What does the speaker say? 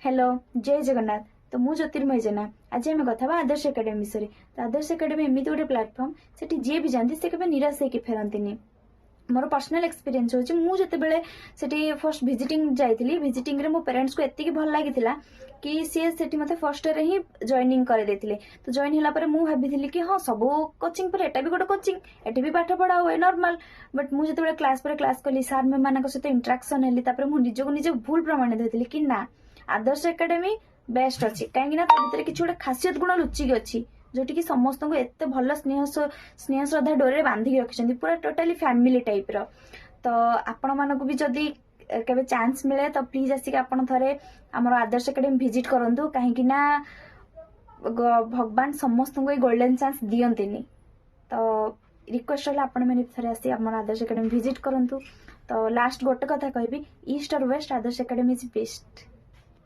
Hello जय जगन्नाथ। तो मु ज्योतिर्मय जेना आज आम कथा आदर्श एकाडेमी विषय। तो आदर्श एकाडेमी एमती गोटे प्लाटफर्म से जी भी जाती से केवे निराश होकर फेरती। मोर पर्सनल एक्सपीरियंस होची मु जतेबेले सेठी फर्स्ट विजिटिंग जाइथिली विजिटिंग रे मो पेरेंट्स को एतिकी भल लागिथिला कि सी सेठी मते फर्स्ट रे ही जॉइनिंग करे देथिले। तो जॉइन होला पर मु भाबिथिली कि हां सब कोचिंग पर एटा भी गोटे कोचिंग एटी भी पाठ पढ़ा हुए नॉर्मल। बट मु जतेबेले क्लास पर क्लास कली सर मैम मानक सहित इंटरेक्शन हेली तापर मु निजको निजे भूल प्रमाणित होइथिली कि ना आदर्श एकेडमी बेस्ट अच्छी कहीं भीतर किसी गोटे खासियत गुण लुचिकी अच्छी जोटि कि समस्त को एत भल स्नेह श्रद्धा डोरे बांधिकी रखिंट पूरा टोटाली फैमिली टाइप रो। तो आपण मानक भी जदि केबे चांस मिले तो प्लीज आसिक आपण थरे हमर आदर्श एकेडमी विजिट करंतु कहीं भगवान समस्त को गोल्डन चांस दियंतिनी। तो रिक्वेस्ट है आपण मैंने थरे आसी हमर आदर्श एकेडमी विजिट करंतु। तो लास्ट गोटे कथा कहबी ईस्ट और west Adarsh academy is best.